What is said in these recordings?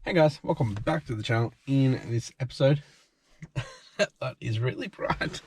Hey guys, welcome back to the channel. In this episode, that is really bright.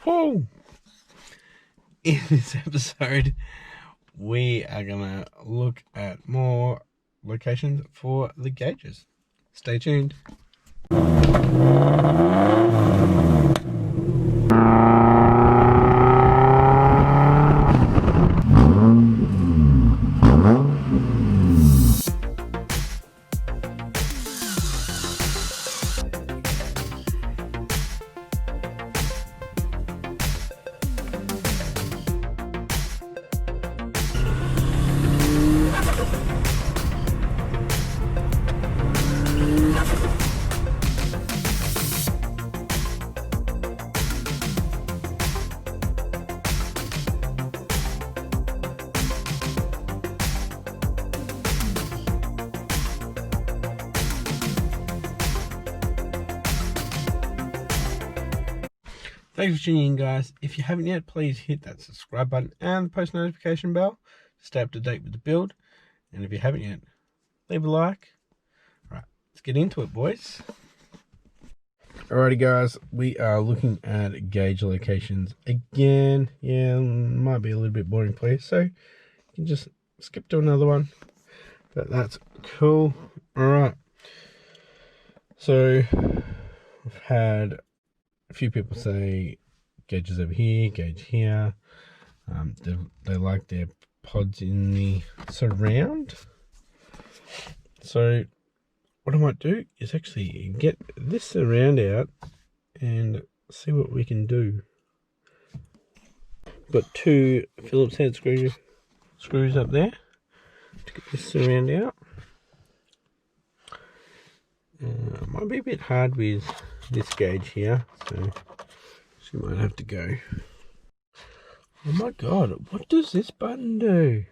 Whoa! In this episode, we are gonna look at more locations for the gauges. Stay tuned. Thanks for tuning in, guys. If you haven't yet, please hit that subscribe button and the post notification bell to stay up to date with the build. And if you haven't yet, leave a like. Alright, let's get into it, boys. Alrighty, guys, we are looking at gauge locations again. Yeah, might be a little bit boring for you, so you can just skip to another one. But that's cool. Alright. So, I've had a few people say gauges over here, gauge here. They like their pods in the surround. So what I might do is actually get this surround out and see what we can do. Got two Phillips head screws up there to get this surround out. Might be a bit hard with this gauge here, so she might have to go. Oh my god, what does this button do?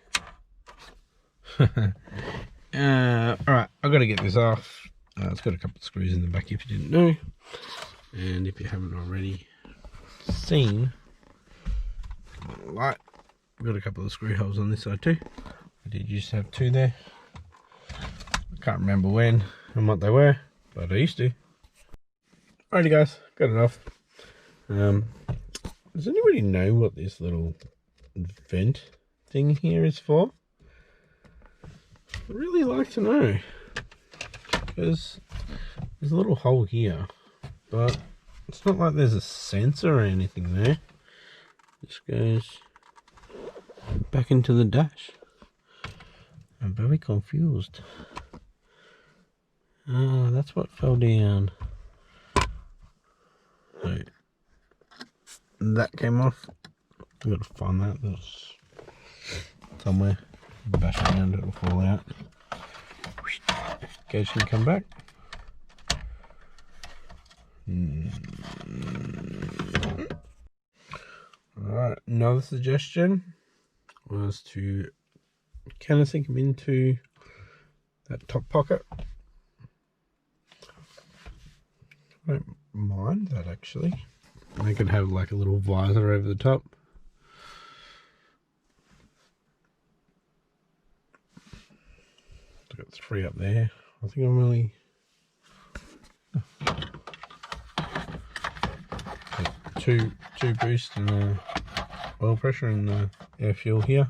Alright, I've got to get this off. It's got a couple of screws in the back if you didn't know, and if you haven't already seen, light, I've got a couple of screw holes on this side too. I did used to have two there. I can't remember when and what they were, but I used to. Alrighty, guys, got it off. Does anybody know what this little vent thing here is for? I'd really like to know, because there's a little hole here, but it's not like there's a sensor or anything there. This goes back into the dash. I'm very confused. Ah, that's what fell down. So that came off. I've got to find that. There's somewhere. Bash around, it'll fall out. Gauge can come back. Alright, another suggestion was to kind of sink them into that top pocket. I don't mind that actually. They could have like a little visor over the top. I've got three up there. I think I'm really two boost and oil pressure and air fuel here.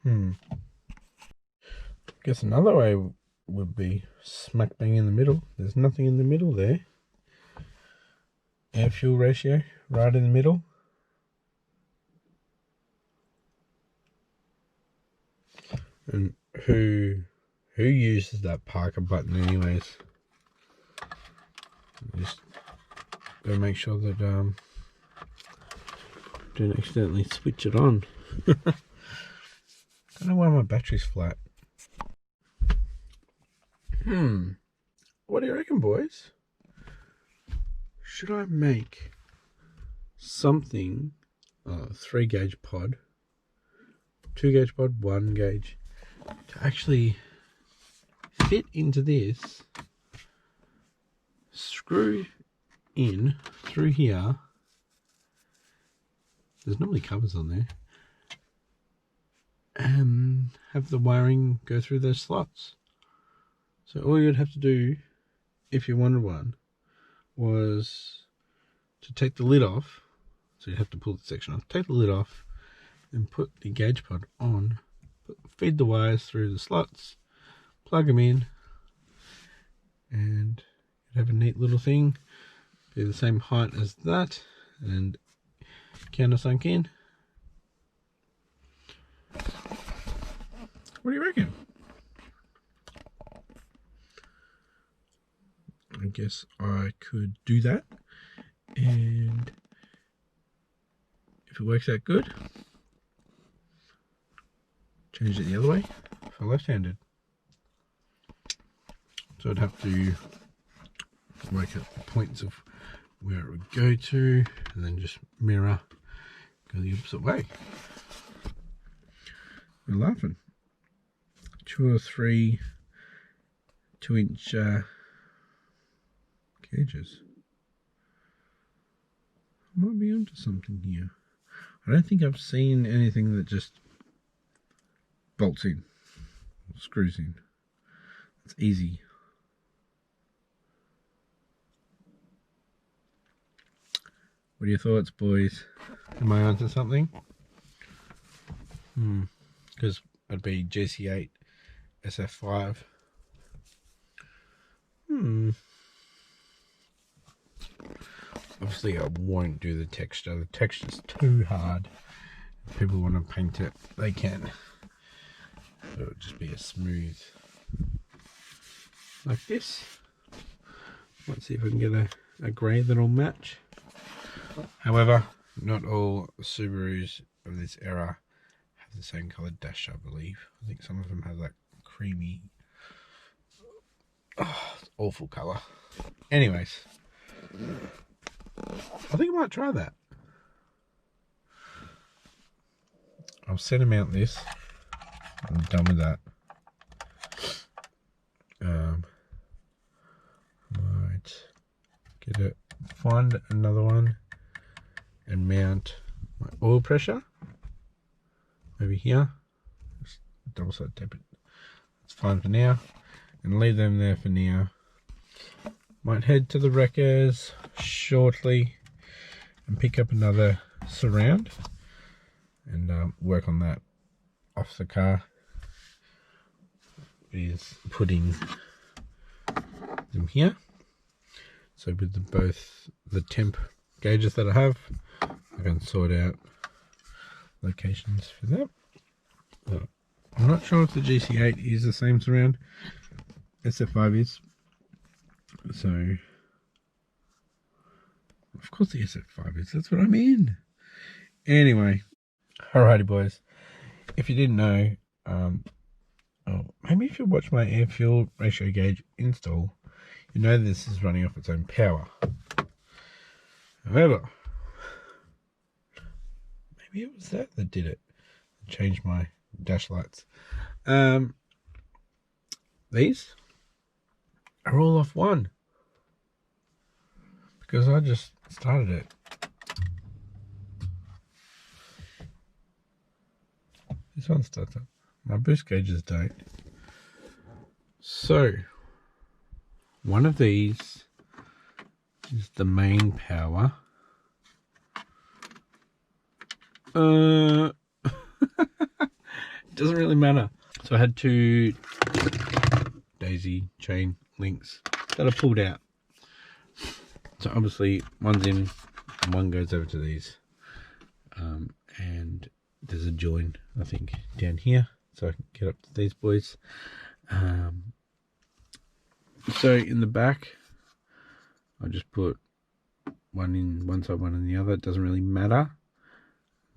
I guess another way would be smack bang in the middle. There's nothing in the middle there. Air fuel ratio right in the middle. And who uses that Parker button anyways? Just gotta make sure that don't accidentally switch it on. I don't know why my battery's flat. What do you reckon, boys? Should I make something 3 gauge pod, 2 gauge pod, 1 gauge, to actually fit into this, screw in through here, there's normally covers on there, and have the wiring go through those slots. So all you'd have to do, if you wanted one, was to take the lid off. So you have to pull the section off, take the lid off, and put the gauge pod on, feed the wires through the slots, plug them in, and you'd have a neat little thing, be the same height as that, and countersunk in. What do you reckon? I guess I could do that, and if it works out good, change it the other way for left-handed. So I'd have to work out the points of where it would go to, and then just mirror, go the opposite way. We're laughing. 2 or 3 2-inch gauges. I might be onto something here. I don't think I've seen anything that just bolts in, screws in. It's easy. What are your thoughts, boys? Am I onto something? Because it'd be GC8, SF5. Obviously I won't do the texture. The texture's too hard. If people want to paint it, they can. So it'll just be a smooth, like this. Let's see if I can get a grey that'll match. However, not all Subarus of this era have the same coloured dash, I believe. I think some of them have that creamy, awful colour. Anyways, I think I might try that. I'll set him out this. I'm done with that. Might get it, find another one and mount my oil pressure over here. Just double side tape it. It's fine for now, and leave them there for now. Might head to the wreckers shortly and pick up another surround and work on that off the car. Is putting them here. So with both the temp gauges that I have, I can sort out locations for that. I'm not sure if the GC8 is the same surround. SF5 is. So, of course the SF5 is. That's what I mean. Anyway, alrighty boys. If you didn't know, maybe if you watch my air fuel ratio gauge install, you know this is running off its own power. However, maybe it was that did it. Changed my dash lights. These are all off 1 because I just started it. This one starts up. My boost gauges don't. So one of these is the main power. It doesn't really matter. So I had 2 daisy chain links that I pulled out. So obviously one's in and one goes over to these. And there's a join, I think, down here. So I can get up to these boys. So in the back, I just put one in one side, one in the other. It doesn't really matter.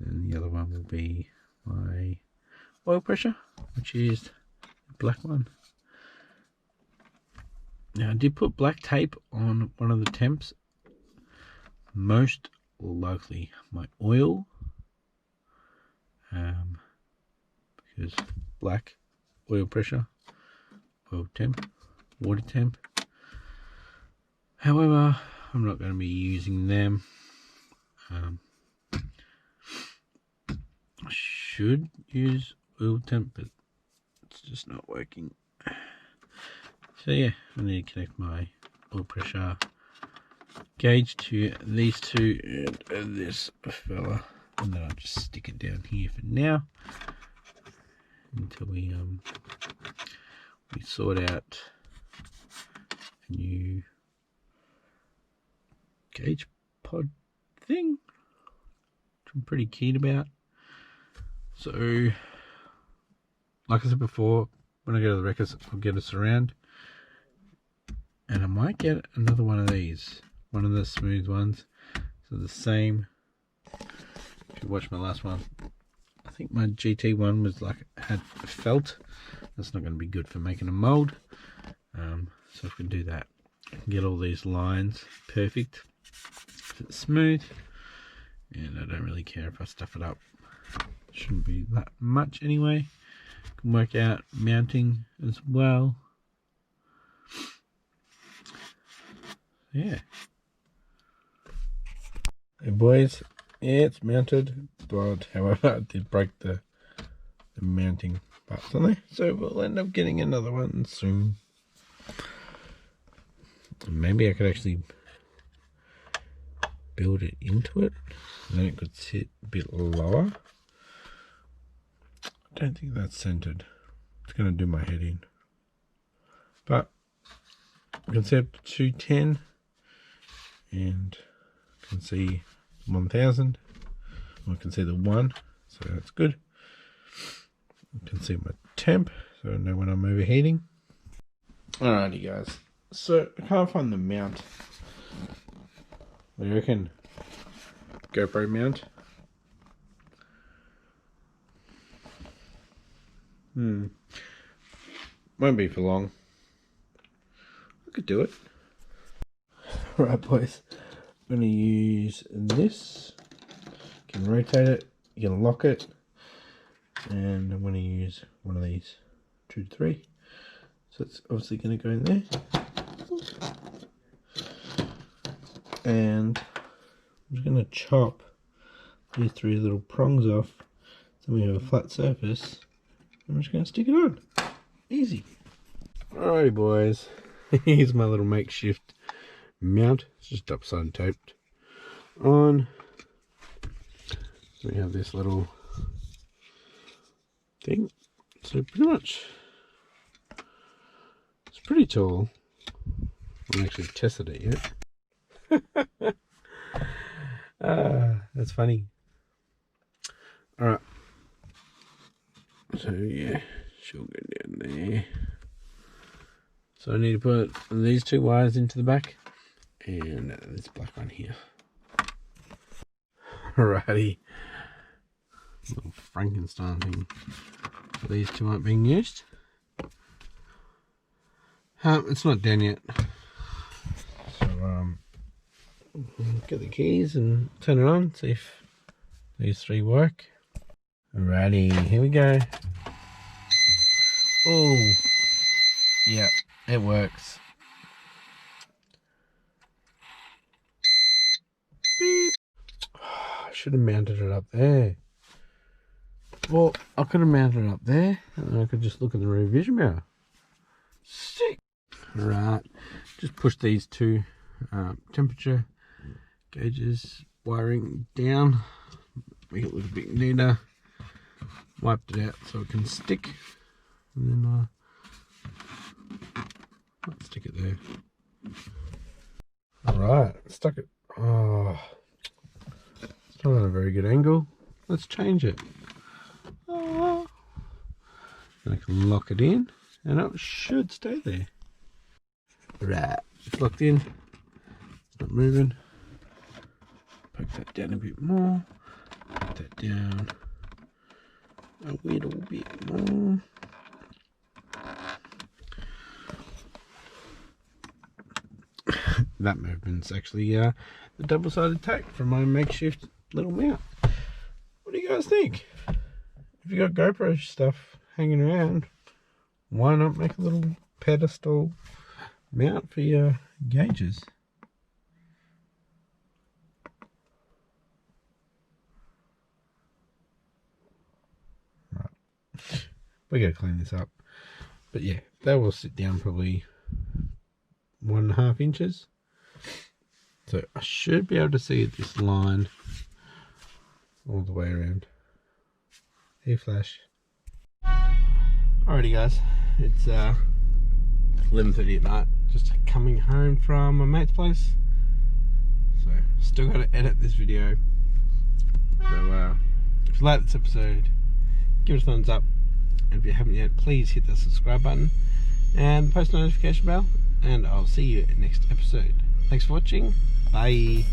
And the other one will be my oil pressure, which is the black one. Now I did put black tape on one of the temps. Most likely my oil, because black, oil pressure, oil temp, water temp. However, I'm not going to be using them. should use oil temp, but it's just not working. So yeah, I need to connect my oil pressure gauge to these two and this fella, and then I'll just stick it down here for now until we sort out a new gauge pod thing, which I'm pretty keen about. So like I said before, when I go to the records, I'll get us around, and I might get another one of these, one of the smooth ones. So the same, if you watch my last one, I think my GT one was like, had felt. That's not going to be good for making a mold. So if we can do that, get all these lines perfect, if it's smooth, and I don't really care if I stuff it up. Shouldn't be that much anyway. Can work out mounting as well. Yeah. Hey boys, yeah, it's mounted, but however I did break the mounting parts on there, so we'll end up getting another one soon. Maybe I could actually build it into it, and then it could sit a bit lower. I don't think that's centered. It's going to do my head in. But I can set up to 210, and I can see 1000. I can see the 1, so that's good. I can see my temp, so I know when I'm overheating. Alrighty guys, so I can't find the mount. What do you reckon? GoPro mount? Won't be for long. I could do it. Right boys, I'm going to use this. You can rotate it, you can lock it, and I'm going to use one of these 2 to 3. So it's obviously going to go in there. And I'm just going to chop these 3 little prongs off so we have a flat surface. I'm just going to stick it on. Easy. Alrighty boys, here's my little makeshift mount. It's just upside taped on. So we have this little thing. So pretty much, it's pretty tall. I haven't actually tested it yet. That's funny. Alright. So yeah, she'll go down there. So I need to put these 2 wires into the back and this black one here. Alrighty. Little Frankenstein thing. These 2 aren't being used. It's not done yet. So get the keys and turn it on, see if these 3 work. Alrighty, here we go. Oh, yeah, it works. Beep. I should have mounted it up there. Well, I could have mounted it up there, and then I could just look at the rear vision mirror. Sick. Right, just push these 2 temperature gauges wiring down, make it look a bit neater. Wiped it out so it can stick, and then let's stick it there. Alright, stuck it. Oh, it's not at a very good angle. Let's change it. Oh. And I can lock it in, and it should stay there. Right, it's locked in. It's not moving. Poke that down a bit more. Put that down a little bit more. That movement's actually the double-sided tape from my makeshift little mount. What do you guys think? If you got GoPro stuff hanging around, why not make a little pedestal mount for your gauges? We gotta clean this up. But yeah, that will sit down probably 1.5 inches. So I should be able to see this line all the way around. Hey flash. Alrighty guys, it's 11:30 at night, just coming home from my mate's place. So still got to edit this video. So if you like this episode, give it a thumbs up, and if you haven't yet, please hit the subscribe button and post notification bell, and I'll see you next episode. Thanks for watching. Bye.